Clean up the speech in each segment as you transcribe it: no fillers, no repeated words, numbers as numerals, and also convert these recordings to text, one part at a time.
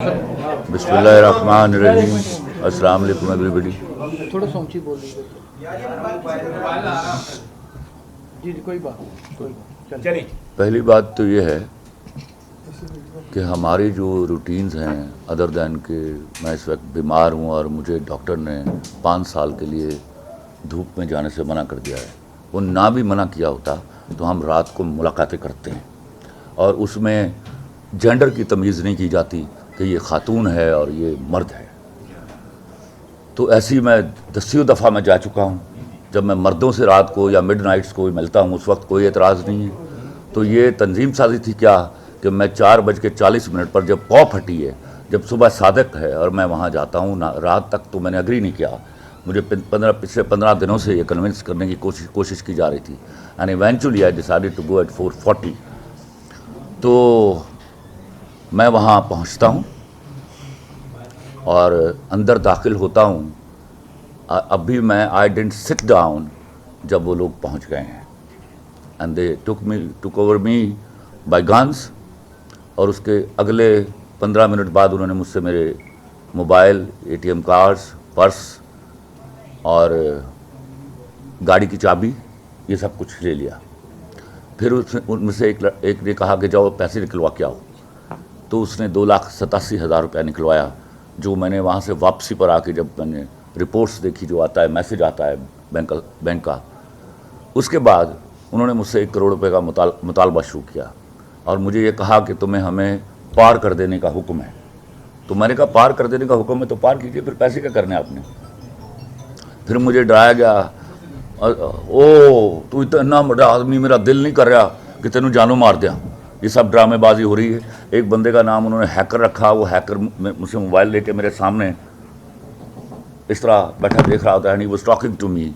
बिस्मिल्लाहिर्रहमानिर्रहीम। अस्सलाम वालेकुम एवरीबॉडी। थोड़ा सा ऊंची बोल दीजिए। जी जी कोई बात चलिए। पहली बात तो ये है कि हमारी जो रूटीन्स हैं अदर दैन कि मैं इस वक्त बीमार हूँ और मुझे डॉक्टर ने 5 साल के लिए धूप में जाने से मना कर दिया है। वो ना भी मना किया होता तो हम रात को मुलाकातें करते हैं और उसमें जेंडर की तमीज़ नहीं की जाती कि ये खातून है और ये मर्द है। तो ऐसी मैं 10 दफ़ा मैं जा चुका हूँ। जब मैं मर्दों से रात को या मिड नाइट्स को मिलता हूँ उस वक्त कोई एतराज़ नहीं है। तो ये तंजीम साजी थी क्या कि मैं 4:40 पर जब पौ फटी है, जब सुबह सादक है और मैं वहाँ जाता हूँ ना, रात तक तो मैंने एग्री नहीं किया। मुझे पिछले 15 दिनों से ये कन्विंस करने की कोशिश की जा रही थी and eventually I decided to go at 4:40। तो मैं वहाँ पहुँचता हूँ और अंदर दाखिल होता हूँ। अब भी मैं आई डिडंट सिट डाउन जब वो लोग पहुँच गए हैं and they took over me by guns. और उसके अगले 15 मिनट बाद उन्होंने मुझसे मेरे मोबाइल, ATM कार्ड्स, पर्स और गाड़ी की चाबी ये सब कुछ ले लिया। फिर उनमें से एक ने कहा कि जाओ पैसे निकलवा के आओ। तो उसने 2,87,000 रुपया निकलवाया, जो मैंने वहाँ से वापसी पर आके जब मैंने रिपोर्ट्स देखी, जो आता है मैसेज आता है बैंक का, उसके बाद उन्होंने मुझसे 1 करोड़ रुपए का मुतालबा शुरू किया और मुझे ये कहा कि तुम्हें हमें पार कर देने का हुक्म है। तो मैंने कहा पार कर देने का हुक्म है तो पार कीजिए, फिर पैसे क्या करने आपने। फिर मुझे डराया गया, ओ तू इतना बड़ा आदमी, मेरा दिल नहीं कर रहा कि तेनू जानों मार दिया। ये सब ड्रामेबाजी हो रही है। एक बंदे का नाम उन्होंने हैकर रखा, वो हैकर मुझसे मोबाइल लेके मेरे सामने इस तरह बैठा देख रहा होता है, he was talking to me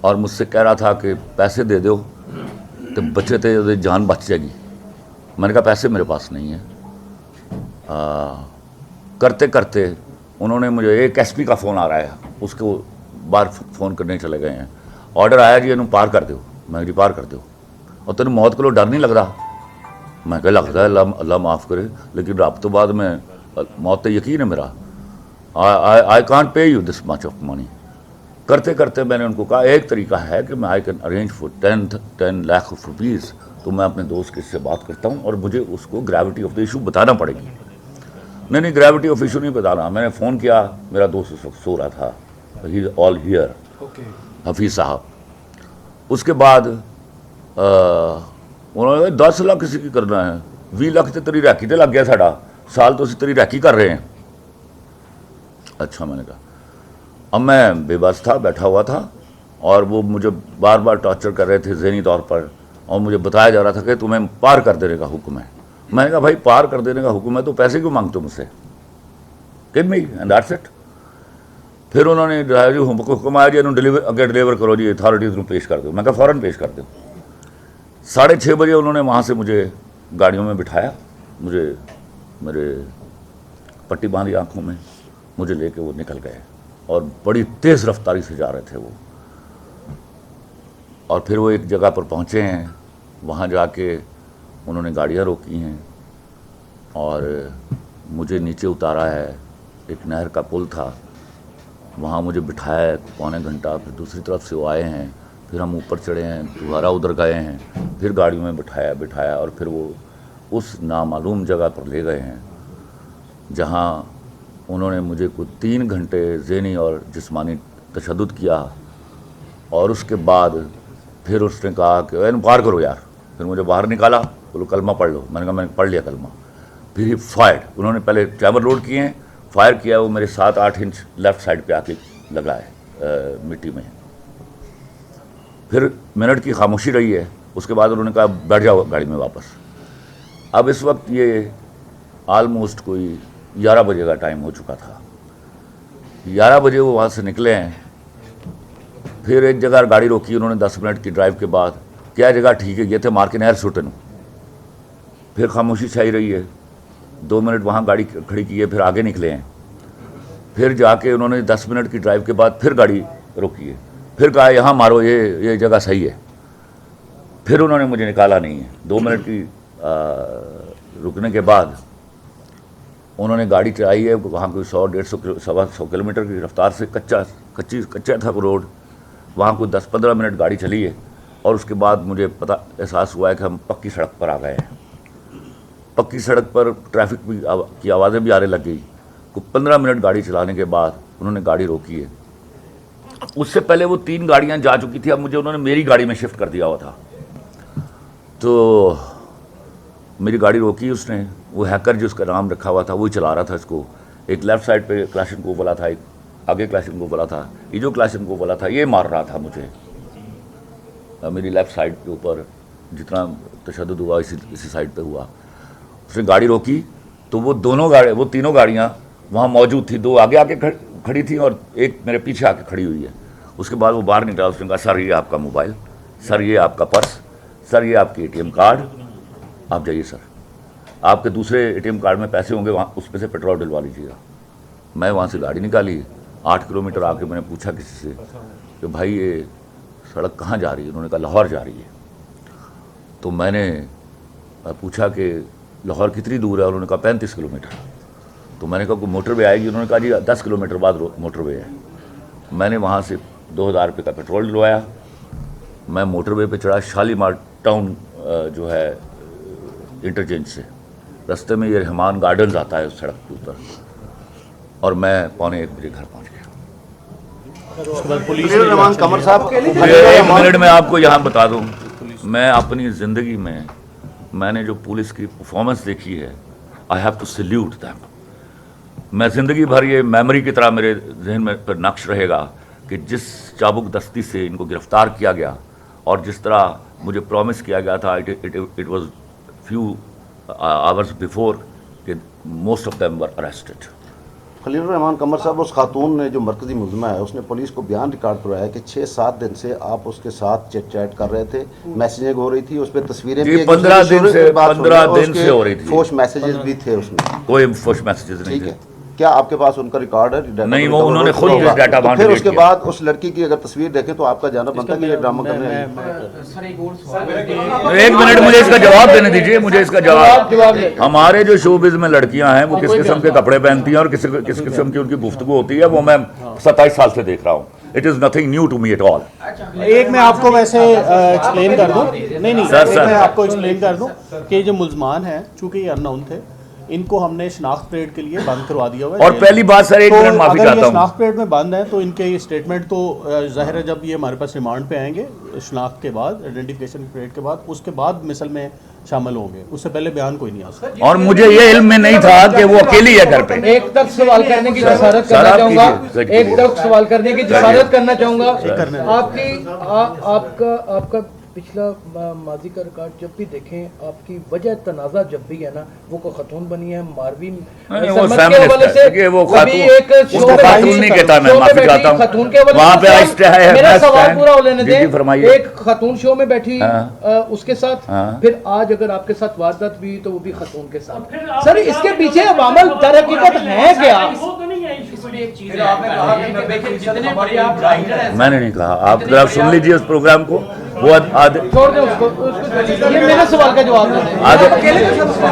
और मुझसे कह रहा था कि पैसे दे दो तो बच्चे थे जान बच जाएगी। मैंने कहा पैसे मेरे पास नहीं है। करते करते उन्होंने मुझे, एक SP का फ़ोन आ रहा है, उसको बाहर फ़ोन करने चले गए हैं। ऑर्डर आया जी, इन्हू पार कर दो। मैं जी पार कर दो, और तेन मौत को डर नहीं लगता। मैं कह लगता है अल्लाह माफ़ करे, लेकिन रब तो बाद में मौत पर यकीन है मेरा। I can't pay you this much of money. करते करते मैंने उनको कहा एक तरीका है कि मैं I can arrange for 10 lakh of rupees. तो मैं अपने दोस्त के से बात करता हूँ और मुझे उसको ग्रेविटी ऑफ द इशू बताना पड़ेगी। नहीं ग्रेविटी ऑफ इशू नहीं बताना। मैंने फ़ोन किया, मेरा दोस्त उस वक्त सो रहा था, he is all here, Hafeez साहब। उसके बाद उन्होंने 10 लाख किसी की करना है, 20 लाख तो तेरी रैकी तो लग गया, साढ़ा साल तो तेरी रैकी कर रहे हैं। अच्छा, मैंने कहा। अब मैं बेबस था, बैठा हुआ था और वो मुझे बार बार टॉर्चर कर रहे थे ज़हनी तौर पर, और मुझे बताया जा रहा था कि तुम्हें पार कर देने का हुक्म है। मैंने कहा भाई पार कर देने का हुक्म है तो पैसे क्यों मांगते हो मुझसे, give me and that's it. फिर उन्होंने हुक्म आया जी अगे डिलीवर करो जी, अथॉरिटीज़ को पेश कर दो। मैं कहा फ़ौरन पेश कर दो। 6:30 बजे उन्होंने वहाँ से मुझे गाड़ियों में बिठाया, मुझे मेरे पट्टी बांधी आँखों में, मुझे लेके वो निकल गए और बड़ी तेज़ रफ्तारी से जा रहे थे वो। और फिर वो एक जगह पर पहुँचे हैं, वहाँ जाके उन्होंने गाड़ियाँ रोकी हैं और मुझे नीचे उतारा है। एक नहर का पुल था, वहाँ मुझे बिठाया है पौने घंटा। फिर दूसरी तरफ से वो आए हैं, फिर हम ऊपर चढ़े हैं, दोबारा उधर गए हैं, फिर गाड़ियों में बिठाया और फिर वो उस नामालूम जगह पर ले गए हैं जहाँ उन्होंने मुझे कुछ 3 घंटे ज़हनी और जिस्मानी तशद्दुद किया। और उसके बाद फिर उसने कहा कि इन पार करो यार। फिर मुझे बाहर निकाला, बोलो कलमा पढ़ लो। मैंने कहा मैंने पढ़ लिया कलमा। फिर ही फायर, उन्होंने पहले चैमर लोड किए हैं, फायर किया, वो मेरे 7-8 इंच लेफ़्ट साइड पे आके लगा है मिट्टी में। फिर मिनट की खामोशी रही है। उसके बाद उन्होंने कहा बैठ जाओ गाड़ी में वापस। अब इस वक्त ये आलमोस्ट कोई 11 बजे का टाइम हो चुका था। 11 बजे वो वहाँ से निकले हैं। फिर एक जगह गाड़ी रोकी उन्होंने 10 मिनट की ड्राइव के बाद। क्या जगह ठीक है, ये थे मार के नहर सुटन। फिर खामोशी छाई रही है। 2 मिनट वहाँ गाड़ी खड़ी की है, फिर आगे निकले हैं। फिर जाके उन्होंने 10 मिनट की ड्राइव के बाद फिर गाड़ी रोकी है, फिर कहा यहाँ मारो, ये जगह सही है। फिर उन्होंने मुझे निकाला नहीं है। 2 मिनट की रुकने के बाद انہوں نے گاڑی چلائی ہے وہاں کوئی 100-150 100 کلومیٹر کی رفتار سے، کچا تھا روڈ، وہاں کوئی 10-15 منٹ گاڑی چلی ہے، اور اس کے بعد مجھے احساس ہوا ہے کہ ہم پکی سڑک پر آ گئے ہیں۔ پکی سڑک پر ٹریفک کی آوازیں بھی آنے لگ گئی۔ کوئی 15 منٹ گاڑی چلانے کے بعد انہوں نے گاڑی روکی ہے۔ اس سے پہلے وہ 3 گاڑیاں جا چکی تھی، اب مجھے انہوں نے میری گاڑی میں شفٹ کر دیا ہوا تھا، تو میری گاڑی روکی اس نے۔ وہ ہیکر جس کا نام رکھا ہوا تھا وہی چلا رہا تھا اس کو۔ ایک لیفٹ سائڈ پہ کلاشنکوف والا تھا، ایک آگے کلاشنکوف والا تھا۔ یہ جو کلاشنکوف والا تھا یہ مار رہا تھا مجھے، میری لیفٹ سائڈ کے اوپر جتنا تشدد ہوا اسی سائڈ پہ ہوا۔ اس نے گاڑی روکی تو وہ تینوں گاڑیاں وہاں موجود تھی، 2 آگے کھڑی تھیں اور ایک میرے پیچھے آ کے کھڑی ہوئی ہے۔ اس کے بعد وہ باہر نکلا، اس نے کہا سر یہ آپ کا موبائل، سر یہ آپ کا پرس، سر یہ آپ کی ATM کارڈ، آپ جائیے سر، آپ کے دوسرے ATM کارڈ میں پیسے ہوں گے، وہاں اس پہ سے پیٹرول ڈلوا لیجیے گا۔ میں وہاں سے گاڑی نکالی، 8 کلومیٹر آ کے میں نے پوچھا کسی سے کہ بھائی یہ سڑک کہاں جا رہی ہے؟ انہوں نے کہا لاہور جا رہی ہے۔ تو میں نے پوچھا کہ لاہور کتنی دور ہے؟ انہوں نے کہا 35 کلومیٹر۔ تو میں نے کہا کوئی موٹر وے آئے گی؟ انہوں نے کہا جی 10 کلومیٹر بعد موٹر وے ہے۔ میں نے وہاں سے 2000 روپے کا پیٹرول ڈلوایا، میں موٹر وے پہ چڑھا، شالیمار ٹاؤن جو ہے انٹرچینج سے، رستے میں یہ رحمان گارڈنز آتا ہے اس سڑک کے اوپر، اور میں 1:45 بجے گھر پہنچ گیا۔ رحمان قمر صاحب، ایک منٹ میں آپ کو یہاں بتا دوں، میں اپنی زندگی میں نے جو پولیس کی پرفارمنس دیکھی ہے، I have to salute them. میں زندگی بھر یہ میموری کی طرح میرے ذہن میں پر نقش رہے گا کہ جس چابک دستی سے ان کو گرفتار کیا گیا اور جس طرح مجھے پرومس کیا گیا تھا، it was few hours before کہ most of them were arrested. Khalil ur-Rehman Qamar صاحب، اس خاتون نے جو مرکزی ملزمہ ہے اس نے پولیس کو بیان ریکارڈ کروایا کہ 6-7 دن سے آپ اس کے ساتھ چیٹ کر رہے تھے، میسیجنگ ہو رہی تھی، اس پہ تصویریں بھی 15 دن سے ہو رہی تھی، فوش میسیجز بھی تھے اس میں، کوئی فوش میسیجز نہیں تھے۔ کیا آپ کے پاس ان کا ریکارڈ ہے؟ نہیں، وہ انہوں نے خود ڈیٹا بانٹ پھر اس کے بعد اس لڑکی کی اگر تصویر دیکھیں تو آپ کا جانا بنتا ہے کہ یہ ڈرامہ کر رہے ہیں۔ ایک منٹ مجھے اس کا جواب دینے دیجیے، مجھے اس کا جواب۔ ہمارے جو شوبز میں لڑکیاں ہیں وہ کس قسم کے کپڑے پہنتی ہیں اور کس قسم کی ان کی گفتگو ہوتی ہے، وہ میں 27 سال سے دیکھ رہا ہوں۔ It is nothing new to me at all. ایک میں آپ کو ویسے ایکسپلین کر دوں، نہیں میں آپ کو ایکسپلین کر دوں کہ جو ملزمان ہیں چونکہ یہ ان نون تھے، ان کو ہم نے شناخت پریڈ کے لیے بند کروا دیا ہوا ہے۔ اور پہلی بات سر ایک منٹ معافی چاہتا ہوں، شناخت پریڈ میں بند ہے تو ان کے اسٹیٹمنٹ تو ظاہر ہے جب یہ ہمارے پاس ریمانڈ پہ آئیں گے شناخت کے بعد، آئیڈینٹیفیکیشن پریڈ کے بعد، اس کے بعد مثل میں شامل ہوں گے، اس سے پہلے بیان کوئی نہیں آ سکتا۔ اور مجھے یہ علم میں نہیں تھا کہ وہ اکیلی ہے گھر پہ۔ ایک طرف سوال کرنے کی جسارت کرنا چاہوں گا، ایک طرف سوال کرنے کی جسارت کرنا چاہوں گا۔ آپ کا پچھلا ماضی کا ریکارڈ جب بھی دیکھیں، آپ کی وجہ تنازع جب بھی ہے نا، وہ کوئی خاتون بنی ہے، ماروی خاتون نہیں کہتا، میں معافی چاہتا ہوں، وہاں پہ میرا سوال پورا ہو لینے دیں۔ ایک خاتون شو میں بیٹھی اس کے ساتھ، پھر آج اگر آپ کے ساتھ واردات بھی تو وہ بھی خاتون کے ساتھ، سر اس کے پیچھے عوامل در حقیقت ہے کیا؟ میں نے نہیں کہا، آپ ذرا سن لیجیے اس پروگرام کو، وہ چھوڑ دیں اس کو، یہ میرے سوال کا جواب دیں۔